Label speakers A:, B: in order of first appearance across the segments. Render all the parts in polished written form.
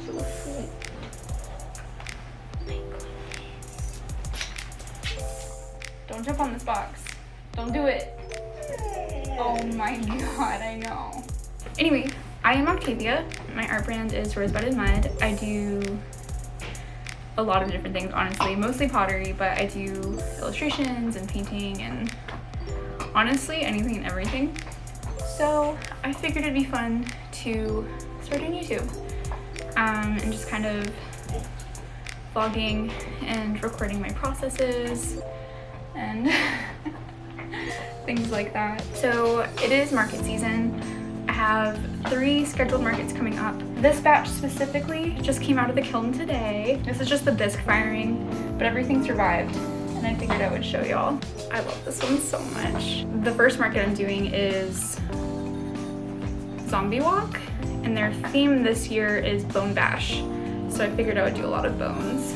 A: so sweet. Don't jump on this box. Don't do it. Oh my god, I know. Anyway, I am Octavia. My art brand is Rosebud and Mud. I do a lot of different things, honestly, mostly pottery, but I do illustrations and painting and honestly anything and everything. So I figured it'd be fun to start doing YouTube and just kind of vlogging and recording my processes and things like that. So it is market season. I have 3 scheduled markets coming up. This batch specifically just came out of the kiln today. This is just the bisque firing, but everything survived, and I figured I would show y'all. I love this one so much. The first market I'm doing is Zombie Walk, and their theme this year is Bone Bash. So I figured I would do a lot of bones.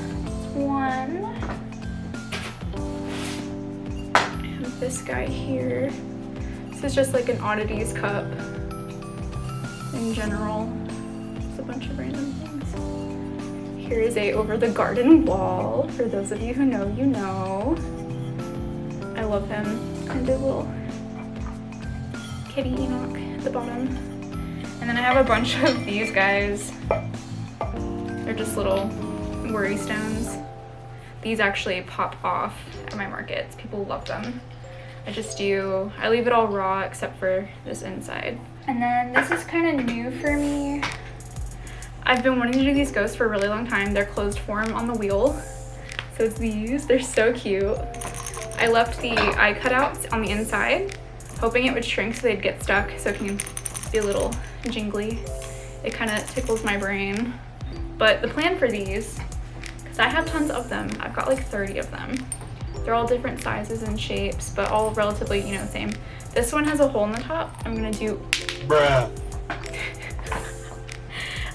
A: One. I have this guy here. This is just like an oddities cup. In general, just a bunch of random things. Here is a over the garden wall. For those of you who know, you know. I love him. And a little kitty Enoch at the bottom. And then I have a bunch of these guys. They're just little worry stones. These actually pop off at my markets. People love them. I leave it all raw except for this inside. And then this is kind of new for me. I've been wanting to do these ghosts for a really long time. They're closed form on the wheel. So it's these, they're so cute. I left the eye cutouts on the inside, hoping it would shrink so they'd get stuck so it can be a little jingly. It kind of tickles my brain. But the plan for these, because I have tons of them, I've got like 30 of them. They're all different sizes and shapes, but all relatively, you know, same. This one has a hole in the top. I'm gonna do... Bruh.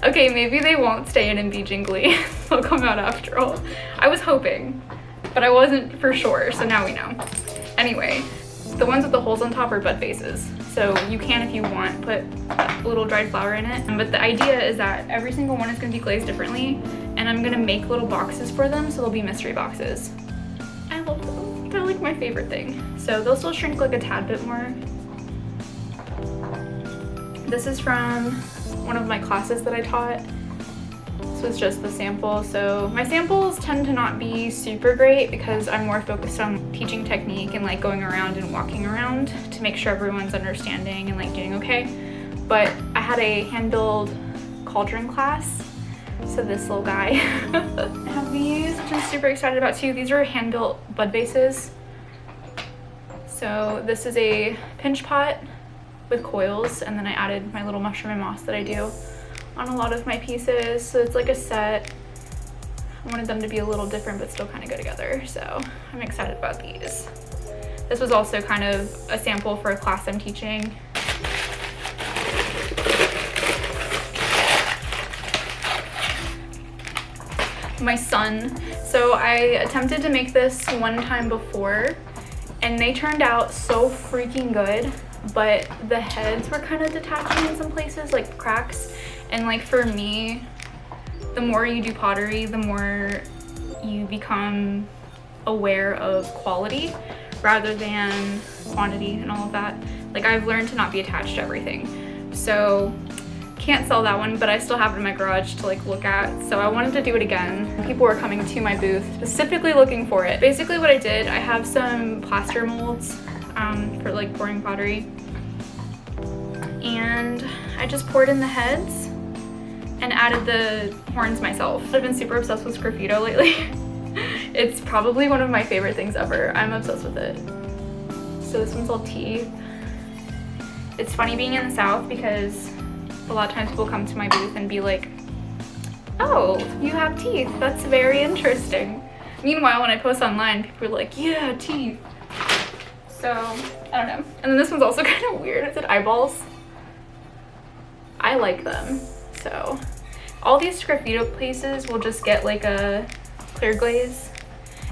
A: Okay, maybe they won't stay in and be jingly. They'll come out after all. I was hoping, but I wasn't for sure, so now we know. Anyway, the ones with the holes on top are bud vases. So you can, if you want, put a little dried flower in it. But the idea is that every single one is gonna be glazed differently, and I'm gonna make little boxes for them, so they'll be mystery boxes. I love them. They're like my favorite thing. So they'll still shrink like a tad bit more. This is from one of my classes that I taught. This was just the sample. So my samples tend to not be super great because I'm more focused on teaching technique and like going around and walking around to make sure everyone's understanding and like doing okay. But I had a hand-build cauldron class. So this little guy. I have these, which I'm super excited about too. These are hand-built bud vases. So this is a pinch pot with coils, and then I added my little mushroom and moss that I do on a lot of my pieces. So it's like a set. I wanted them to be a little different but still kind of go together. So I'm excited about these. This was also kind of a sample for a class I'm teaching. My son. So I attempted to make this one time before and they turned out so freaking good, but the heads were kind of detaching in some places, like cracks. And like for me, the more you do pottery, the more you become aware of quality rather than quantity and all of that. Like I've learned to not be attached to everything. So can't sell that one, but I still have it in my garage to like look at. So I wanted to do it again. People were coming to my booth specifically looking for it. Basically what I did, I have some plaster molds for like pouring pottery. And I just poured in the heads and added the horns myself. I've been super obsessed with sgraffito lately. It's probably one of my favorite things ever. I'm obsessed with it. So this one's all teeth. It's funny being in the South because a lot of times people come to my booth and be like, oh, you have teeth. That's very interesting. Meanwhile, when I post online, people are like, yeah, teeth. So, I don't know. And then this one's also kind of weird. Is it eyeballs? I like them. So, all these sgraffito places will just get like a clear glaze,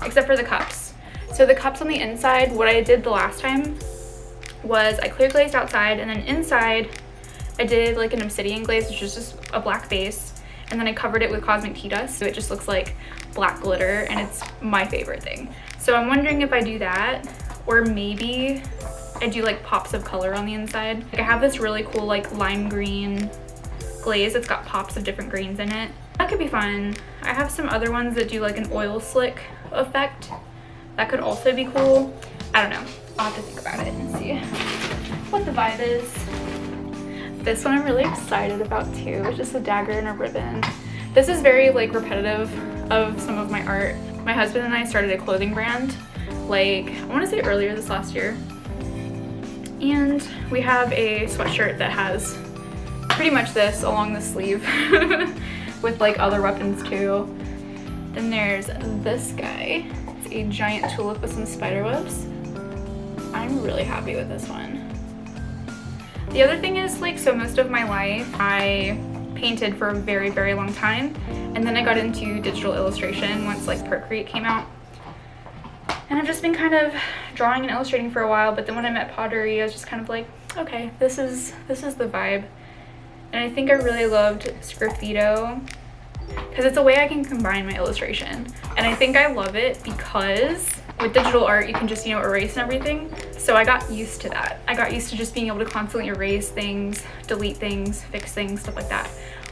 A: except for the cups. So the cups on the inside, what I did the last time was I clear glazed outside, and then inside I did like an obsidian glaze, which is just a black base, and then I covered it with cosmic tea dust, so it just looks like black glitter, and it's my favorite thing. So I'm wondering if I do that, or maybe I do like pops of color on the inside. Like, I have this really cool like lime green glaze. It's got pops of different greens in it. That could be fun. I have some other ones that do like an oil slick effect. That could also be cool. I don't know. I'll have to think about it and see what the vibe is. This one I'm really excited about too. It's just a dagger and a ribbon. This is very like repetitive of some of my art. My husband and I started a clothing brand, like I want to say earlier this last year. And we have a sweatshirt that has pretty much this along the sleeve with like other weapons too. Then there's this guy. It's a giant tulip with some spider webs. I'm really happy with this one. The other thing is, like, so most of my life I painted for a very, very long time, and then I got into digital illustration once like Procreate came out. And I've just been kind of drawing and illustrating for a while, but then when I met pottery, I was just kind of like, okay, this is the vibe. And I think I really loved Sgraffito because it's a way I can combine my illustration. And I think I love it because with digital art, you can just, you know, erase and everything. So I got used to that. I got used to just being able to constantly erase things, delete things, fix things, stuff like that.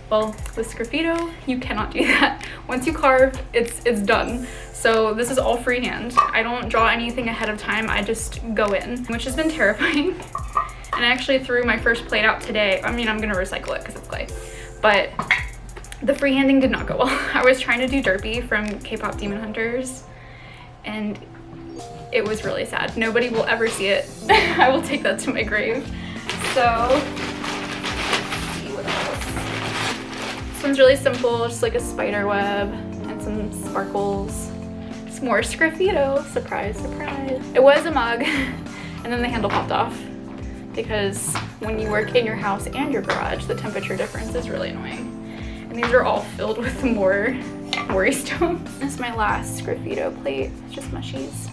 A: Well, with Sgraffito, you cannot do that. Once you carve, it's done. So this is all freehand. I don't draw anything ahead of time. I just go in, which has been terrifying. And I actually threw my first plate out today. I mean, I'm gonna recycle it because it's clay. But the freehanding did not go well. I was trying to do Derpy from K-pop Demon Hunters, and it was really sad. Nobody will ever see it. I will take that to my grave. So, let's see what else. This one's really simple, just like a spider web and some sparkles. Some more Sgraffito, surprise, surprise. It was a mug, and then the handle popped off because when you work in your house and your garage, the temperature difference is really annoying. And these are all filled with more worry stones. This is my last Sgraffito plate, it's just mushies.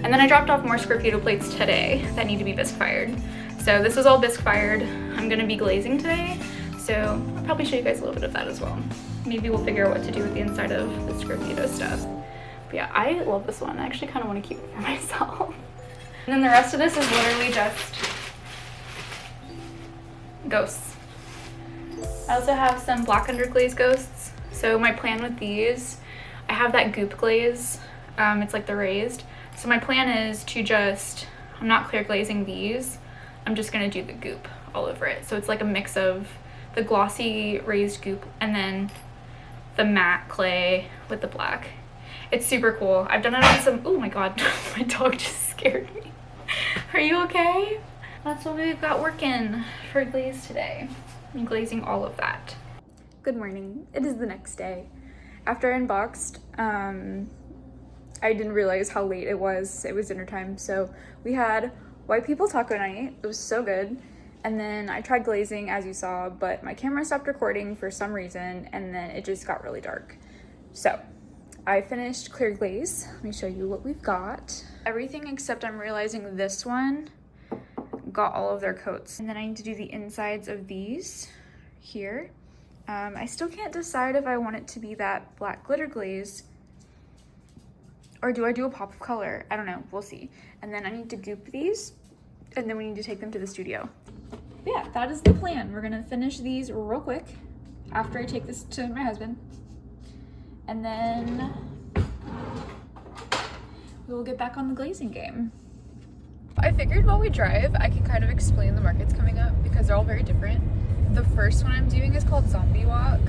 A: And then I dropped off more Sgraffito plates today that need to be bisque fired. So this was all bisque fired. I'm gonna be glazing today, so I'll probably show you guys a little bit of that as well. Maybe we'll figure out what to do with the inside of the Sgraffito stuff. But yeah, I love this one. I actually kind of want to keep it for myself. And then the rest of this is literally just ghosts. I also have some black underglaze ghosts. So my plan with these, I have that goop glaze. It's like the raised. So my plan is to just, I'm not clear glazing these. I'm just gonna do the goop all over it. So it's like a mix of the glossy raised goop and then the matte clay with the black. It's super cool. I've done it on some, oh my God, my dog just scared me. Are you okay? That's what we've got working for glaze today. I'm glazing all of that. Good morning. It is the next day. After I unboxed, I didn't realize how late it was. It was dinner time. So we had white people taco night. It was so good. And then I tried glazing, as you saw, but my camera stopped recording for some reason, and then it just got really dark. So I finished clear glaze. Let me show you what we've got. Everything except I'm realizing this one got all of their coats. And then I need to do the insides of these here. I still can't decide if I want it to be that black glitter glaze or do I do a pop of color? I don't know, we'll see. And then I need to goop these and then we need to take them to the studio. But yeah, that is the plan. We're gonna finish these real quick after I take this to my husband. And then we'll get back on the glazing game. I figured while we drive, I can kind of explain the markets coming up because they're all very different. The first one I'm doing is called Zombie Walk.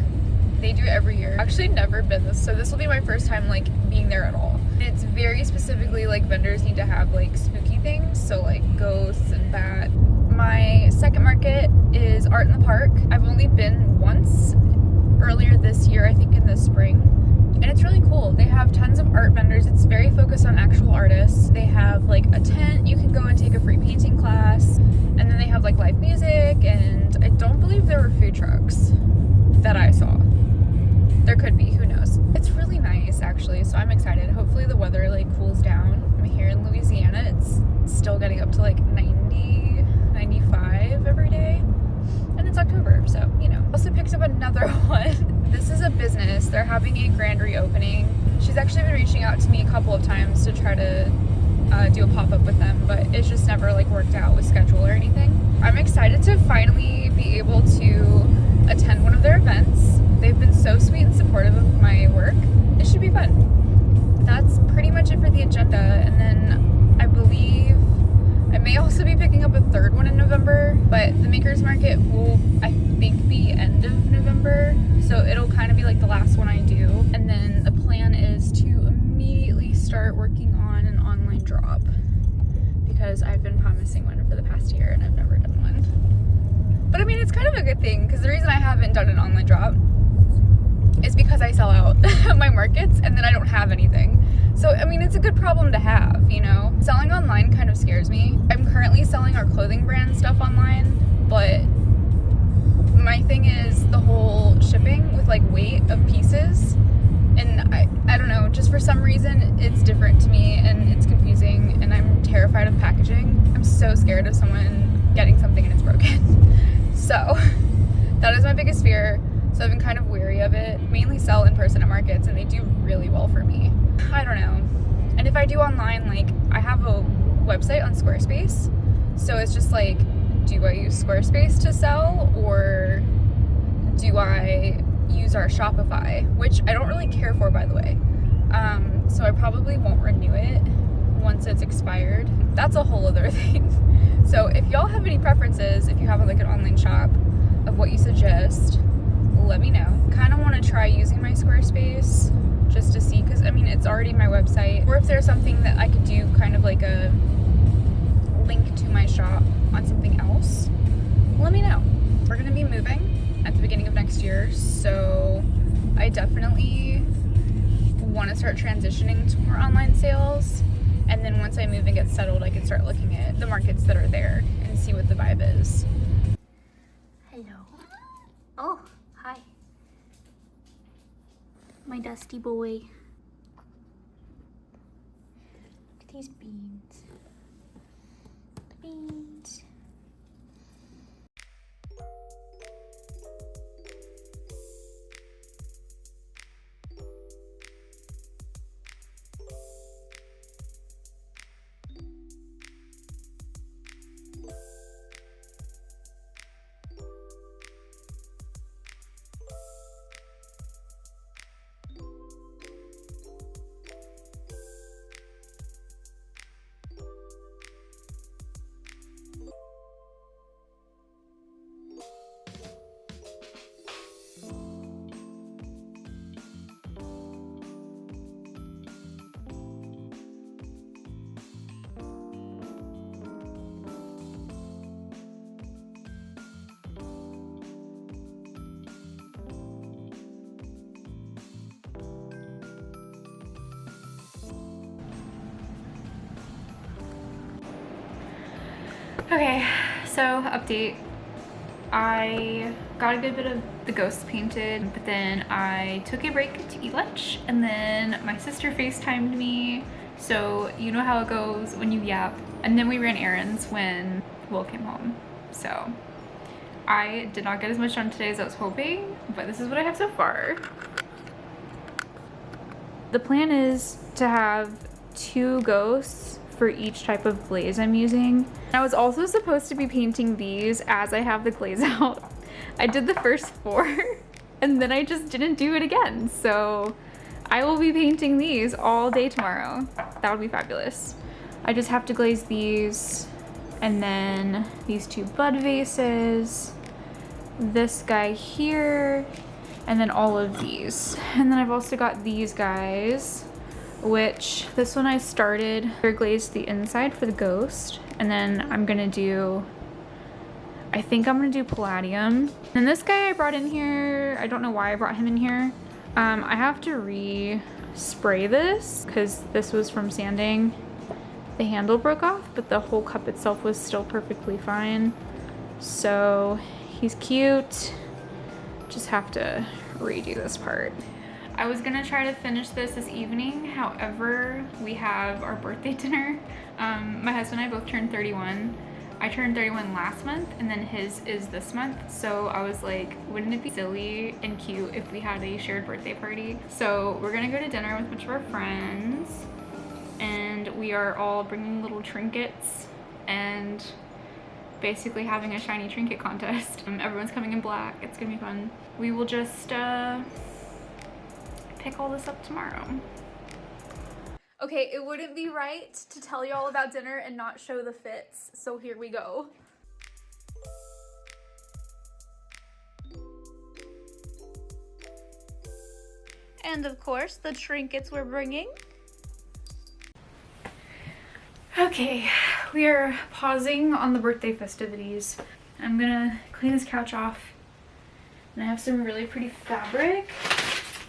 A: They do it every year. I've actually never been this, so this will be my first time like being there at all. It's very specifically like vendors need to have like spooky things, so like ghosts and bat. My second market is Art in the Park. I've only been once earlier this year, I think in the spring. And it's really cool. They have tons of art vendors. It's very focused on actual artists. They have like a tent. You can go and take a free painting class. And then they have like live music. And I don't believe there were food trucks that I saw. There could be, who knows. It's really nice actually. So I'm excited. Hopefully the weather like cools down. I'm here in Louisiana. It's still getting up to like 90, 95 every day. And it's October, so you know. Also picked up another one. they're having a grand reopening. She's actually been reaching out to me a couple of times to try to do a pop-up with them, but it's just never like worked out with schedule or anything. I'm excited to finally be able to attend one of their events. They've been so sweet and supportive of my work. It should be fun. That's pretty much it for the agenda, and then I believe I may also be picking up a third one in November, but the Makers Market will, I think, be end of November, so it'll kind of be like the last one I do. And then the plan is to immediately start working on an online drop, because I've been promising one for the past year and I've never done one. But I mean, it's kind of a good thing, because the reason I haven't done an online drop is because I sell out my markets and then I don't have anything. So, I mean, it's a good problem to have, you know? Selling online kind of scares me. I'm currently selling our clothing brand stuff online, but my thing is the whole shipping with like weight of pieces. And I don't know, just for some reason, it's different to me and it's confusing, and I'm terrified of packaging. I'm so scared of someone getting something and it's broken. So that is my biggest fear. So I've been kind of wary of it. Mainly sell in person at markets and they do really well for me. I don't know. And if I do online, like I have a website on Squarespace. So it's just like, do I use Squarespace to sell, or do I use our Shopify, which I don't really care for, by the way. So I probably won't renew it once it's expired. That's a whole other thing. So if y'all have any preferences, if you have like an online shop of what you suggest, let me know. Kind of want to try using my Squarespace just to see, because I mean, it's already my website. Or if there's something that I could do kind of like a link to my shop on something else, let me know. We're gonna be moving at the beginning of next year, so I definitely want to start transitioning to more online sales. And then once I move and get settled, I can start looking at the markets that are there and see what the vibe is.
B: Hello. Oh, hi. My dusty boy. Look at these beans. The beans.
A: Okay, so update. I got a good bit of the ghosts painted, but then I took a break to eat lunch, and then my sister FaceTimed me, so you know how it goes when you yap. And then we ran errands when Will came home. So I did not get as much done today as I was hoping, but this is what I have so far. The plan is to have 2 ghosts for each type of glaze I'm using. I was also supposed to be painting these as I have the glaze out. I did the first 4 and then I just didn't do it again. So I will be painting these all day tomorrow. That would be fabulous. I just have to glaze these, and then these 2 bud vases, this guy here, and then all of these. And then I've also got these guys, which this one I started glazed the inside for the ghost, and then I'm gonna do, I think I'm gonna do palladium. And this guy I brought in here, I don't know why I brought him in here. I have to re-spray this because this was from sanding. The handle broke off, but the whole cup itself was still perfectly fine. So he's cute, just have to redo this part. I was gonna try to finish this evening. However, we have our birthday dinner. My husband and I both turned 31 I turned 31 last month and then his is this month. So I was like, wouldn't it be silly and cute if we had a shared birthday party? So we're gonna go to dinner with a bunch of our friends and we are all bringing little trinkets and basically having a shiny trinket contest. Everyone's coming in black. It's gonna be fun. We will just pick all this up tomorrow. Okay, it wouldn't be right to tell you all about dinner and not show the fits, so here we go. And of course, the trinkets we're bringing. Okay, we are pausing on the birthday festivities. I'm gonna clean this couch off, and I have some really pretty fabric.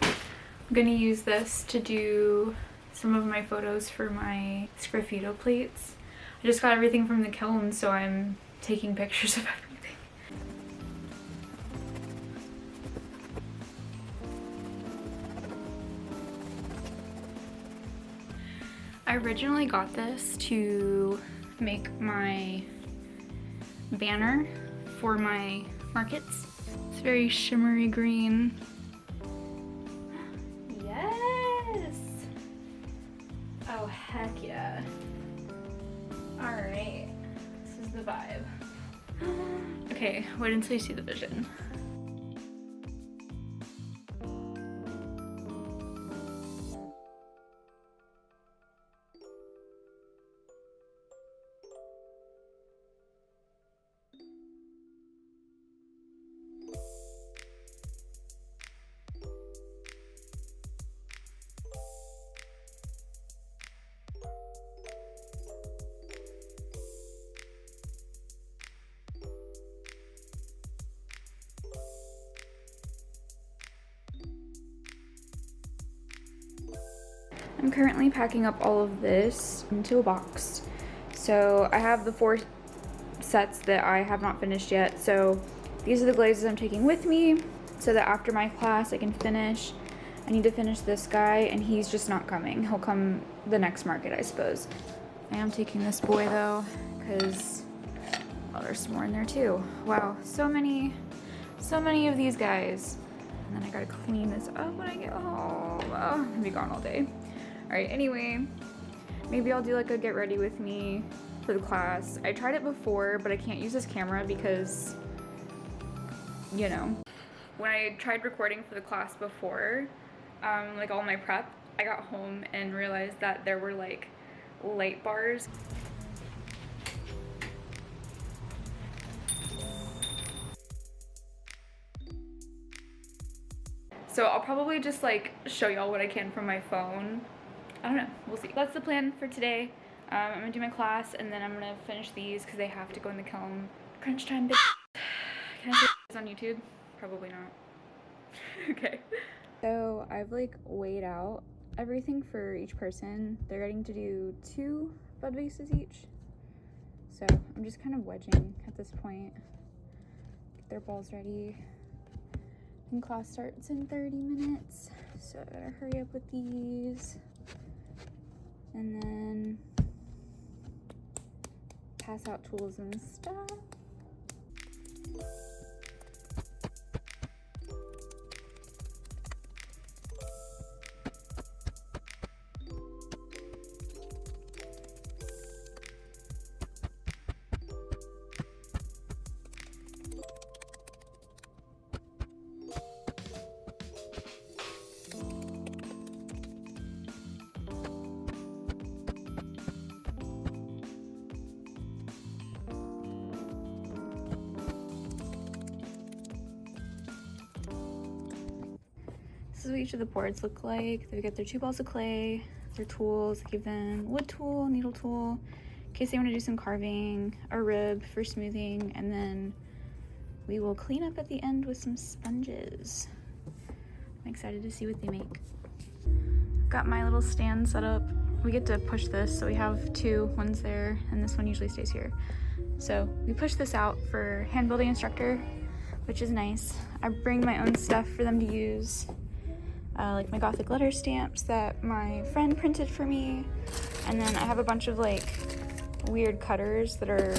A: I'm gonna use this to do some of my photos for my sgraffito plates. I just got everything from the kiln, so I'm taking pictures of everything. I originally got this to make my banner for my markets. It's very shimmery green. Oh, heck yeah. Alright, this is the vibe. Okay, wait until you see the vision. I'm currently packing up all of this into a box. So I have the 4 sets that I have not finished yet. So these are the glazes I'm taking with me so that after my class I can finish. I need to finish this guy and he's just not coming. He'll come the next market, I suppose. I am taking this boy though, because well, there's some more in there too. Wow, so many of these guys. And then I gotta clean this up when I get home. Oh, I'm gonna be gone all day. All right, anyway, maybe I'll do like a get ready with me for the class. I tried it before, but I can't use this camera because, you know. When I tried recording for the class before, like all my prep, I got home and realized that there were like light bars. So I'll probably just like show y'all what I can from my phone. I don't know, we'll see. That's the plan for today. I'm gonna do my class and then I'm gonna finish these because they have to go in the kiln. Crunch time, bitch. Can I say this on YouTube? Probably not. Okay. So I've like weighed out everything for each person. They're getting to do 2 bud vases each. So I'm just kind of wedging at this point. Get their balls ready. And class starts in 30 minutes. So I gotta hurry up with these. And then pass out tools and stuff. This is what each of the boards look like. They get their 2 balls of clay, their tools, give them wood tool, needle tool, in case they want to do some carving, a rib for smoothing, and then we will clean up at the end with some sponges. I'm excited to see what they make. Got my little stand set up. We get to push this, so we have 2, one's there, and this one usually stays here. So we push this out for hand building instructor, which is nice. I bring my own stuff for them to use. Like my Gothic letter stamps that my friend printed for me. And then I have a bunch of like weird cutters that are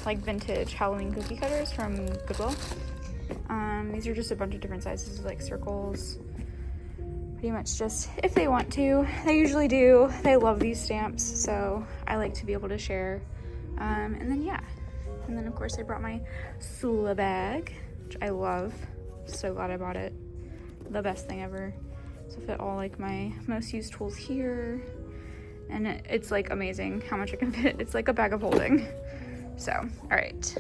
A: like vintage Halloween cookie cutters from Goodwill. These are just a bunch of different sizes, like circles. Pretty much just if they want to. They usually do. They love these stamps, so I like to be able to share. And then yeah. And then of course I brought my Sula bag, which I love. So glad I bought it. The best thing ever. So fit all like my most used tools here. And it's like amazing how much it can fit. It's like a bag of holding. So, all right.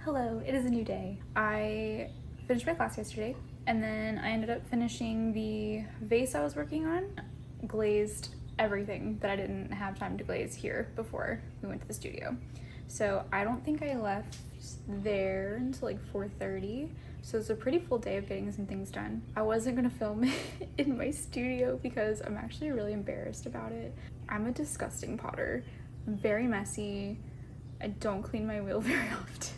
A: Hello, it is a new day. I finished my class yesterday, and then I ended up finishing the vase I was working on. Glazed everything that I didn't have time to glaze here before we went to the studio. So I don't think I left there until like 4:30. So it's a pretty full day of getting some things done. I wasn't gonna film it in my studio because I'm actually really embarrassed about it. I'm a disgusting potter. I'm very messy. I don't clean my wheel very often.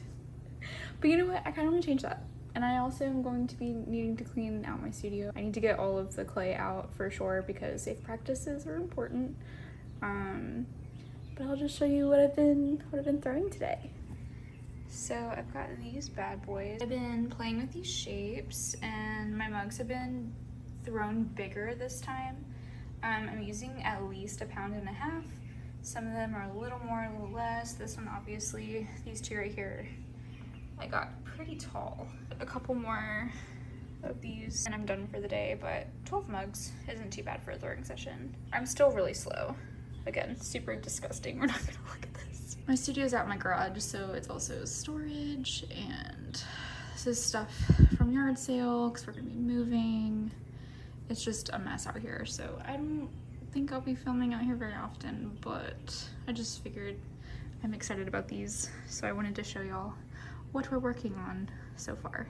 A: But you know what? I kind of want to change that. And I also am going to be needing to clean out my studio. I need to get all of the clay out for sure because safe practices are important. But I'll just show you what I've been throwing today. So I've got these bad boys. I've been playing with these shapes and my mugs have been thrown bigger this time. I'm using at least 1.5 pounds. Some of them are a little more, a little less. This one obviously, these two right here, I got pretty tall. A couple more of these and I'm done for the day, but 12 mugs isn't too bad for a throwing session. I'm still really slow. Again, super disgusting. We're not gonna look at this. My studio's out in my garage, so it's also storage, and this is stuff from yard sale because we're gonna be moving. It's just a mess out here, so I don't think I'll be filming out here very often, but I just figured I'm excited about these, so I wanted to show y'all what we're working on so far.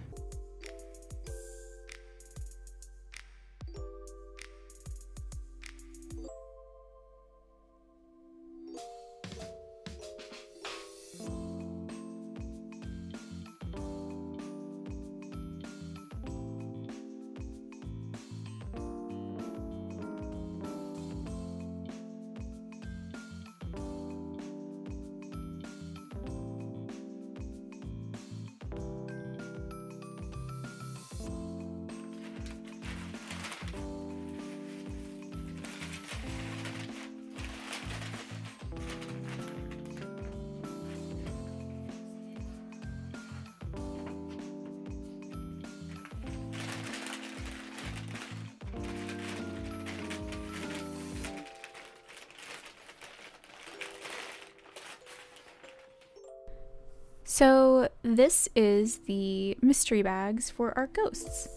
A: So this is the mystery bags for our ghosts.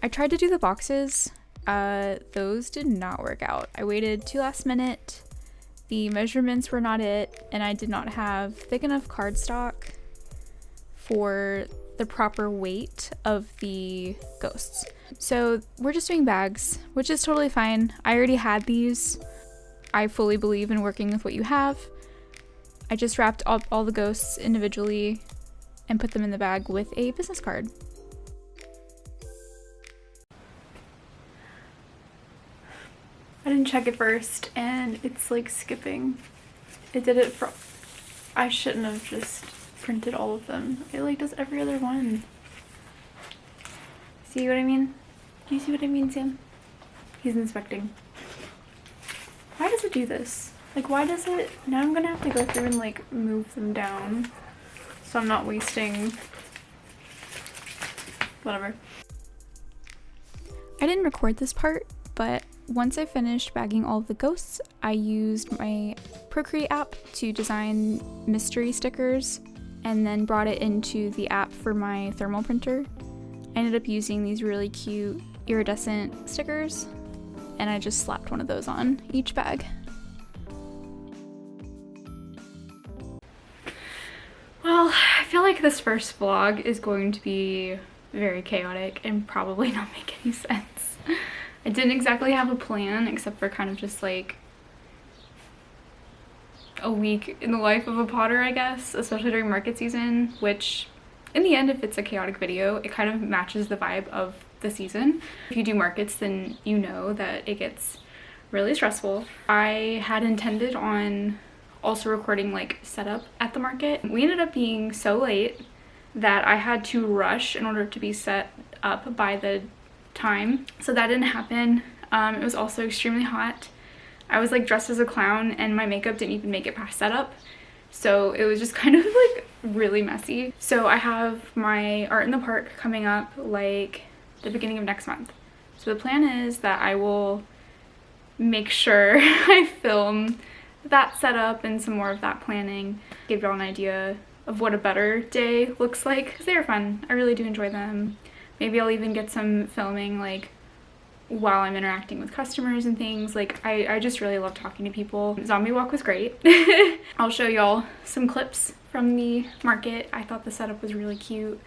A: I tried to do the boxes. Those did not work out. I waited till last minute. The measurements were not it, and I did not have thick enough cardstock for the proper weight of the ghosts. So we're just doing bags, which is totally fine. I already had these. I fully believe in working with what you have. I just wrapped up all the ghosts individually and put them in the bag with a business card. I didn't check it first and it's like skipping. It did it for, I shouldn't have just printed all of them. It like does every other one. See what I mean? Do you see what I mean, Sam? He's inspecting. Why does it do this? Like, why does it? Now I'm gonna have to go through and like move them down so I'm not wasting whatever. I didn't record this part, but once I finished bagging all of the ghosts, I used my Procreate app to design mystery stickers and then brought it into the app for my thermal printer. I ended up using these really cute iridescent stickers and I just slapped one of those on each bag. Well, I feel like this first vlog is going to be very chaotic and probably not make any sense. I didn't exactly have a plan except for kind of just like a week in the life of a potter, I guess, especially during market season, which in the end, if it's a chaotic video, it kind of matches the vibe of the season. If you do markets, then you know that it gets really stressful. I had intended on also recording like setup at the market. We ended up being so late that I had to rush in order to be set up by the time, so that didn't happen. It was also extremely hot. I was like dressed as a clown and my makeup didn't even make it past setup, so it was just kind of like really messy. So I have my art in the park coming up like the beginning of next month. So the plan is that I will make sure I film that setup and some more of that planning, give y'all an idea of what a better day looks like, because they are fun. I really do enjoy them. Maybe I'll even get some filming like while I'm interacting with customers and things. Like I just really love talking to people. Zombie walk was great. I'll show y'all some clips from the market. I thought the setup was really cute.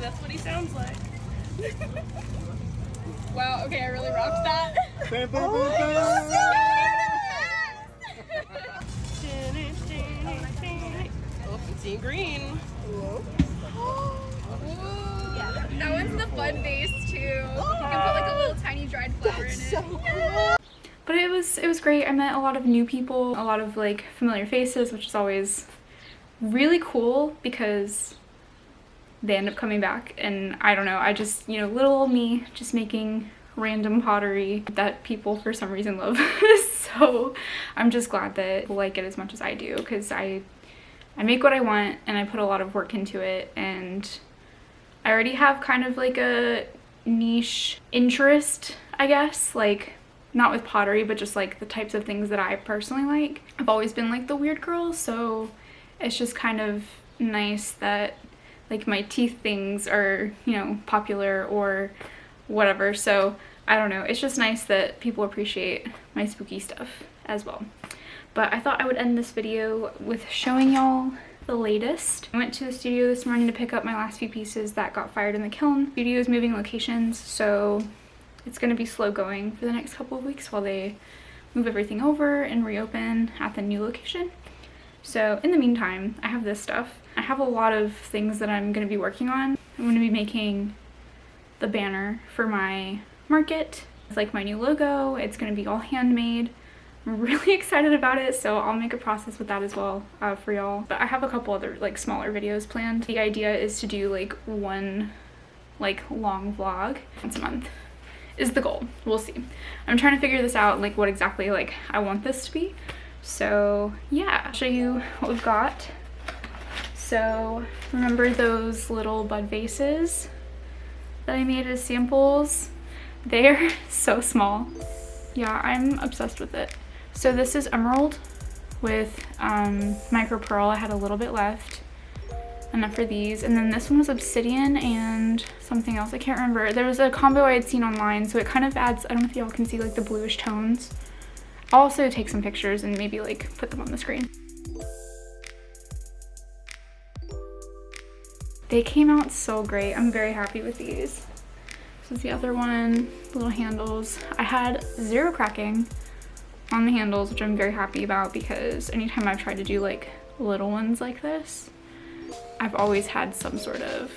C: That's what he sounds like. Wow, okay, I really rocked that. Oh, I'm seeing green.
A: That one's the fun base too. You can put like a little tiny dried flower in it. So cool. But it was great. I met a lot of new people, a lot of like familiar faces, which is always really cool because they end up coming back. And I don't know, I just, you know, little old me just making random pottery that people for some reason love. So I'm just glad that people like it as much as I do, because I make what I want and I put a lot of work into it, and I already have kind of like a niche interest, I guess, like not with pottery, but just like the types of things that I personally like. I've always been like the weird girl, so it's just kind of nice that like my teeth things are, you know, popular or whatever. So I don't know, it's just nice that people appreciate my spooky stuff as well. But I thought I would end this video with showing y'all the latest. I went to the studio this morning to pick up my last few pieces that got fired in the kiln. The studio is moving locations, so it's going to be slow going for the next couple of weeks while they move everything over and reopen at the new location. So in the meantime, I have this stuff. I have a lot of things that I'm going to be working on. I'm going to be making the banner for my market. It's like my new logo. It's going to be all handmade. I'm really excited about it, so I'll make a process with that as well for y'all. But I have a couple other like smaller videos planned. The idea is to do like one like long vlog once a month is the goal. We'll see. I'm trying to figure this out, like what exactly like I want this to be. So yeah, I'll show you what we've got. So remember those little bud vases that I made as samples? They're so small. Yeah, I'm obsessed with it. So this is emerald with micro pearl. I had a little bit left, enough for these. And then this one was obsidian and something else, I can't remember. There was a combo I had seen online, so it kind of adds, I don't know if y'all can see like the bluish tones. I'll also take some pictures and maybe like put them on the screen. They came out so great. I'm very happy with these. This is the other one, little handles. I had zero cracking on the handles, which I'm very happy about, because anytime I've tried to do like little ones like this, I've always had some sort of,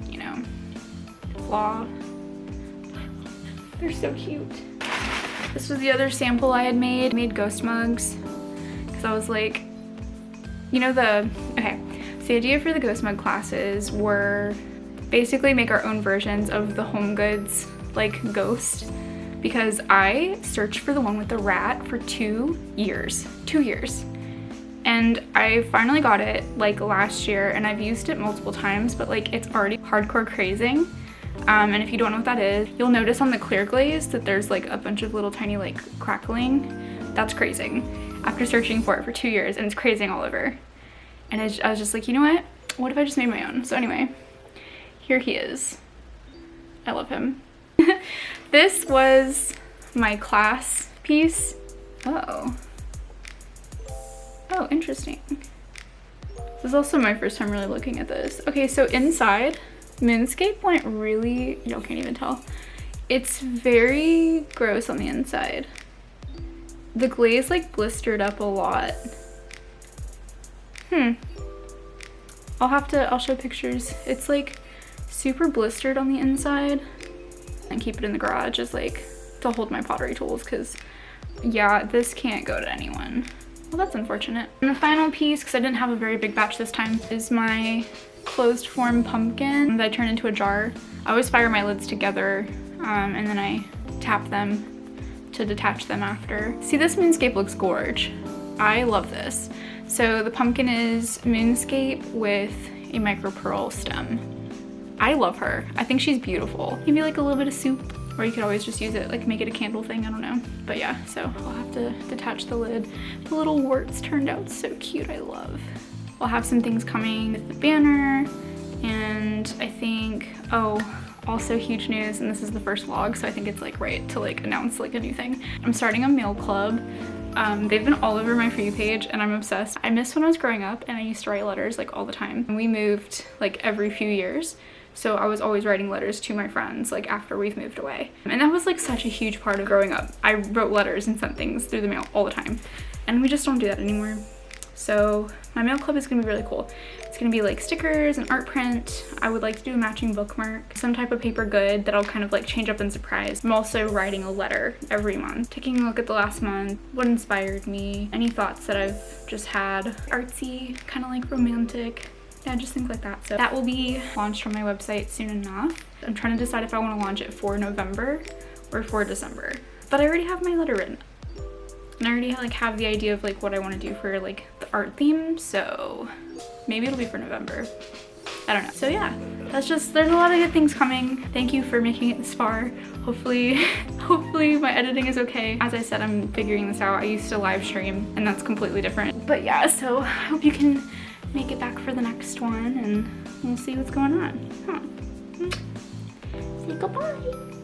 A: you know, flaw. They're so cute. This was the other sample I had made. I made ghost mugs because I was like, you know, okay, so the idea for the ghost mug classes were basically make our own versions of the home goods like ghost, because I searched for the one with the rat for 2 years. 2 years. And I finally got it like last year, and I've used it multiple times, but like it's already hardcore crazing. And if you don't know what that is, you'll notice on the clear glaze that there's like a bunch of little tiny like crackling. That's crazing. After searching for it for 2 years, and it's crazing all over. And I was just like, you know what if I just made my own? So anyway, here he is. I love him. This was my class piece. Oh. Oh, interesting. This is also my first time really looking at this. Okay, so inside, Moonscape went really, y'all can't even tell. It's very gross on the inside. The glaze like blistered up a lot. I'll show pictures. It's like super blistered on the inside, and keep it in the garage as like to hold my pottery tools, because yeah, this can't go to anyone. Well, that's unfortunate. And the final piece, because I didn't have a very big batch this time, is my closed form pumpkin that I turn into a jar. I always fire my lids together and then I tap them to detach them after. See, this Moonscape looks gorge. I love this. So the pumpkin is Moonscape with a micro pearl stem. I love her. I think she's beautiful. Maybe like a little bit of soup, or you could always just use it, like make it a candle thing, I don't know. But yeah, so I'll have to detach the lid. The little warts turned out so cute, I love. I'll have some things coming with the banner, and I think, oh, also huge news, and this is the first vlog, so I think it's like right to like announce like a new thing. I'm starting a mail club. They've been all over my For You page and I'm obsessed. I miss when I was growing up and I used to write letters like all the time. And we moved like every few years. So I was always writing letters to my friends like after we've moved away. And that was like such a huge part of growing up. I wrote letters and sent things through the mail all the time. And we just don't do that anymore. So my mail club is gonna be really cool. It's gonna be like stickers and art print. I would like to do a matching bookmark, some type of paper good that I'll kind of like change up and surprise. I'm also writing a letter every month, taking a look at the last month, what inspired me, any thoughts that I've just had, artsy, kind of like romantic. Yeah, just things like that. So that will be launched on my website soon enough. I'm trying to decide if I want to launch it for November or for December. But I already have my letter written. And I already like have the idea of like what I want to do for like the art theme, so maybe it'll be for November. I don't know. So yeah, that's just, there's a lot of good things coming. Thank you for making it this far. Hopefully my editing is okay. As I said, I'm figuring this out. I used to live stream and that's completely different. But yeah, so I hope you can make it back for the next one and we'll see what's going on. Say goodbye.